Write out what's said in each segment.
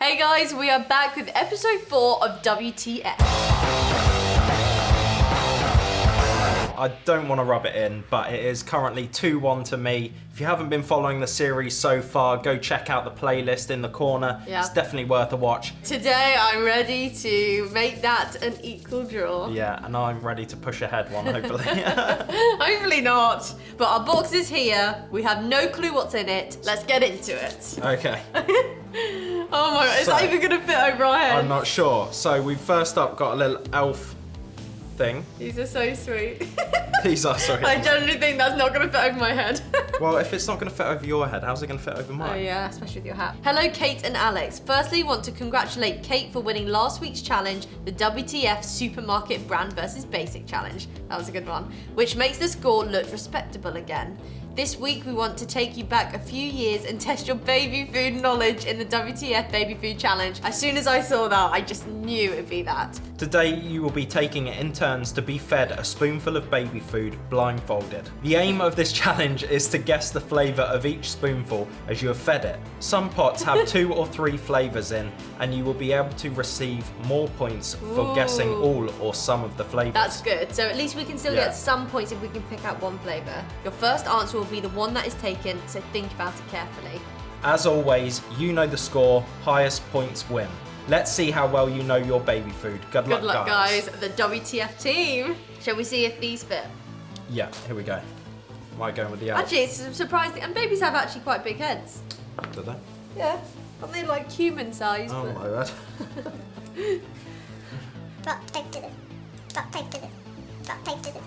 Hey guys, we are back with episode 4 of WTF. I don't want to rub it in, but it is currently 2-1 to me. If you haven't been following the series so far, go check out the playlist in the corner. Yeah. It's definitely worth a watch. Today I'm ready to make that an equal draw. Yeah, and I'm ready to push ahead one, hopefully. Hopefully not. But our box is here. We have no clue what's in it. Let's get into it. Okay. Oh my god, is that even gonna fit over our head? I'm not sure. So we've first up got a little elf thing. These are so sweet. These are so I generally think that's not gonna fit over my head. Well, if it's not going to fit over your head, how's it going to fit over mine? Oh yeah, especially with your hat. Hello Kate and Alex. Firstly, want to congratulate Kate for winning last week's challenge, the WTF Supermarket Brand versus Basic Challenge. That was a good one. Which makes the score look respectable again. This week we want to take you back a few years and test your baby food knowledge in the WTF Baby Food Challenge. As soon as I saw that, I just knew it'd be that. Today you will be taking it in turns to be fed a spoonful of baby food blindfolded. The aim of this challenge is to guess the flavour of each spoonful as you have fed it. Some pots have 2 or 3 flavours in, and you will be able to receive more points for guessing all or some of the flavours. That's good. So at least we can still get some points if we can pick out one flavour. Your first answer will be the one that is taken, so think about it carefully. As always, you know the score, highest points win. Let's see how well you know your baby food. Good luck, guys. The WTF team. Shall we see if these fit? Yeah, here we go. Am I going with the elf? Actually, it's surprising. And babies have actually quite big heads. Do they? Yeah. Aren't they like human size? Oh my god. Rock, paper, scissors. Rock, paper, scissors. Rock, paper, scissors.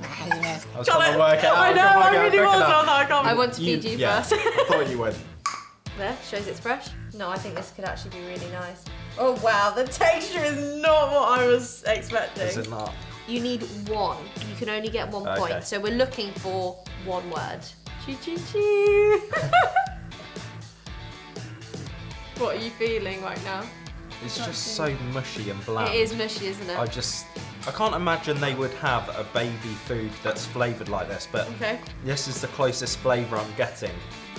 I was trying to work out. I know, I really was. I want to feed you first. I thought you would. There, shows it's fresh. No, I think this could actually be really nice. Oh wow, the texture is not what I was expecting. Is it not? You need one. You can only get 1 point. Okay. So we're looking for one word. Choo choo choo. What are you feeling right now? It's just so mushy and bland. It is mushy, isn't it? I can't imagine they would have a baby food that's flavoured like this, but this is the closest flavour I'm getting,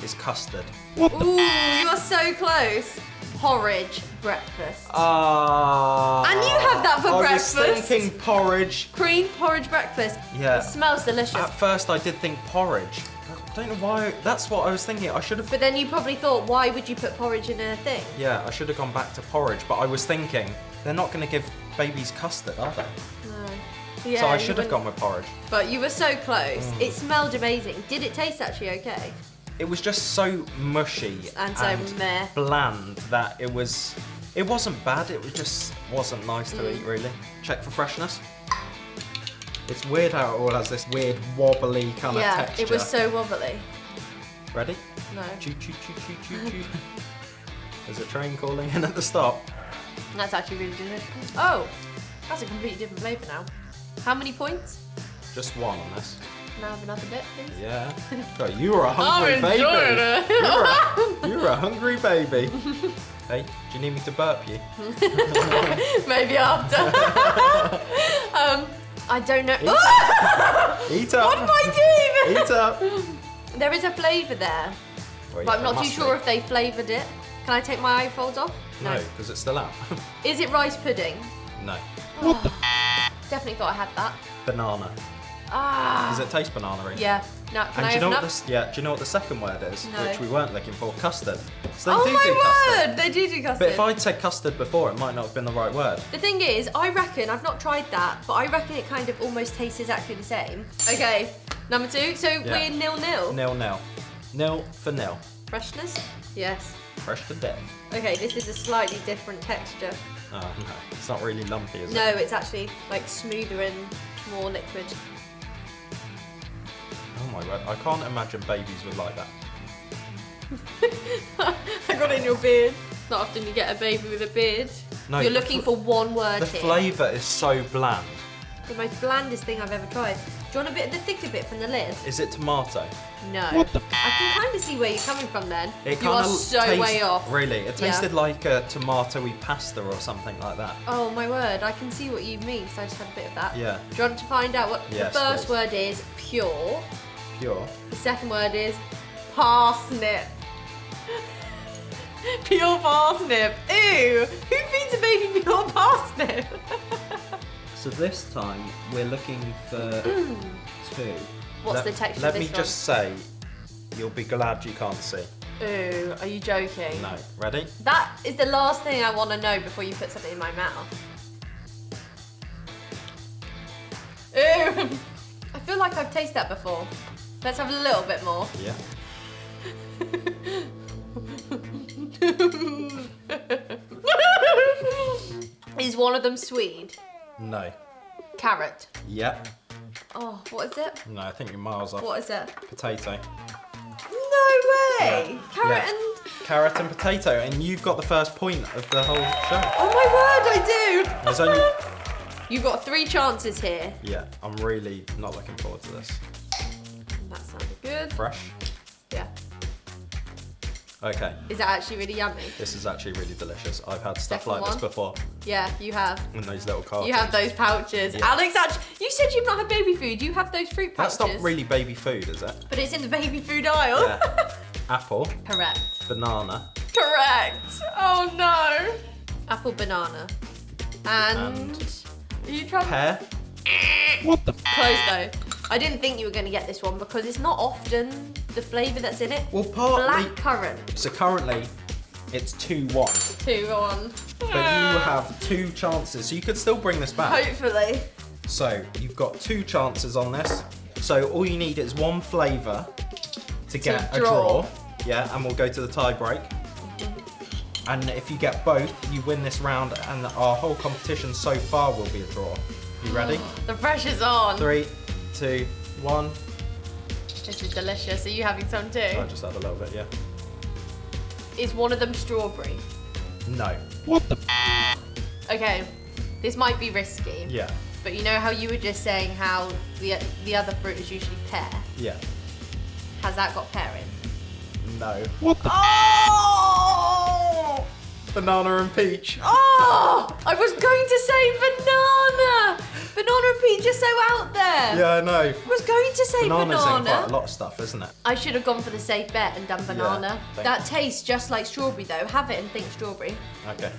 is custard. Ooh, you are so close. Porridge breakfast. And you have that for breakfast. I was thinking porridge. Cream porridge breakfast. Yeah. It smells delicious. At first I did think porridge. I don't know why, that's what I was thinking. I should have... But then you probably thought, why would you put porridge in a thing? Yeah, I should have gone back to porridge, but I was thinking, they're not going to give babies custard, are they? No. Yeah, so I should have gone with porridge. But you were so close. It smelled amazing. Did it taste actually okay? It was just so mushy and so meh. Bland that it wasn't bad, it just wasn't nice to eat really. Check for freshness. It's weird how it all has this weird wobbly kind of texture. Yeah, it was so wobbly. Ready? No. Choo choo choo choo choo choo. There's a train calling in at the stop. That's actually really delicious. Oh, that's a completely different flavour now. How many points? Just one on this. Can I have another bit, please? Yeah. God, you were a hungry I'm baby. enjoying it. You were a hungry baby. Hey, do you need me to burp you? Maybe after. I don't know. Eat up. What am I doing? Eat up. There is a flavour there, Well, but I'm yeah, not too sure if they flavoured it. Can I take my eyefolds off? No, because it's still out. Is it rice pudding? No. Definitely thought I had that. Banana. Ah. Does it taste banana-y? Yeah. No, can And I do you know open what up? do you know what the second word is? No. Which we weren't looking for? Custard. So Oh they do my custard. word! They do custard. But if I'd said custard before, it might not have been the right word. The thing is, I reckon, I've not tried that, but I reckon it kind of almost tastes exactly the same. Okay, number 2. So we're 0-0. 0-0. 0 for 0. Freshness? Yes. Fresh to death. Okay, this is a slightly different texture. Oh no, it's not really lumpy, is No, it? it's actually like smoother and more liquid. Oh my word, I can't imagine babies would like that. I got it in your beard. Not often you get a baby with a beard. No, You're looking for one word The here. flavour is so bland. The most blandest thing I've ever tried. Do you want a bit of the thicker bit from the lid? Is it tomato? No. I can kind of see where you're coming from then. It You are kinda so way off. Really, it tasted like a tomatoey pasta or something like that. Oh my word, I can see what you mean, so I just had a bit of that. Yeah. Do you want to find out what Yes, the first please. word is? Pure. Pure. The second word is parsnip. Pure parsnip. Ew. Who feeds a baby pure parsnip? So this time we're looking for 2. What's the texture Let of me this just say, you'll be glad you can't see. Ooh, are you joking? No. Ready? That is the last thing I want to know before you put something in my mouth. Ew. I feel like I've tasted that before. Let's have a little bit more. Yeah. Is one of them Swede? No. Carrot. Yeah. Oh, what is it? No, I think you're miles off. What is it? Potato. No way! Carrot Yeah. and... Carrot and potato, and you've got the first point of the whole show. Oh my word, I do! There's only... You've got 3 chances here. Yeah, I'm really not looking forward to this. That sounded good. Fresh? Yeah. Okay, Is that actually really yummy? this is actually really delicious. I've had stuff Second like this one. before Yeah, you have. in those little cartons. You have those pouches. Yeah. Alex, actually, you said you've not had baby food. You have those fruit pouches. That's not really baby food, is it? But it's in the baby food aisle. Yeah. Apple, Correct. banana, Correct. Oh no. Apple, banana. And... Are you trying? pear. Close though. I didn't think you were going to get this one because it's not often the flavour that's in it. Well, partly... Black currant. So currently, it's 2-1. 2-1. But you have 2 chances, so you could still bring this back. Hopefully. So you've got 2 chances on this. So all you need is 1 flavour to get a draw. draw. Yeah, and we'll go to the tie break. And if you get both, you win this round, and our whole competition so far will be a draw. You ready? The pressure's on. 3, 2, 1. This is delicious. Are you having some too? I just had a little bit, yeah. Is one of them strawberry? No. Okay, this might be risky. Yeah. But you know how you were just saying how the other fruit is usually pear? Yeah. Has that got pear in? No. Oh! Banana and peach. Oh! I was going to say banana! Banana and peach are so out there. Yeah, I know. I was going to say Banana's in quite banana. a lot of stuff, isn't it? I should have gone for the safe bet and done banana. thank That tastes just like strawberry though. Have it and think strawberry. Okay.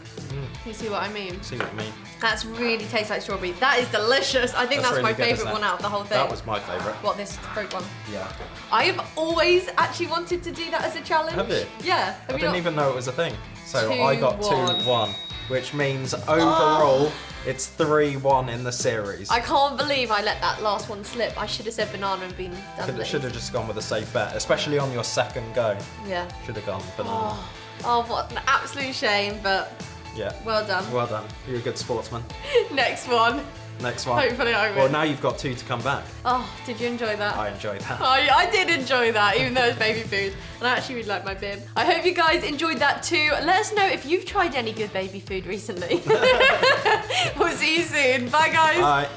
You see what I mean? See what you mean. That's really tastes like strawberry. That is delicious. I think that's really my good, isn't favourite it? one out of the whole thing. That was my favourite. What, this fruit one? Yeah. I have always actually wanted to do that as a challenge. Have you? Yeah. I didn't even know it was a thing. So 2-1. I got 2-1, which means overall it's 3-1 in the series. I can't believe I let that last one slip. I should have said banana and been done with Should have just gone with a safe bet, especially on your second go. Yeah. Should have gone banana. Oh, what an absolute shame, but Yeah. well done. Well done. You're a good sportsman. Next one. Next one. Hopefully I win. Well, now you've got 2 to come back. Oh, did you enjoy that? I enjoyed that. I did enjoy that, even though it's baby food. And I actually really like my bib. I hope you guys enjoyed that too. Let us know if you've tried any good baby food recently. We'll see you soon. Bye, guys. Bye.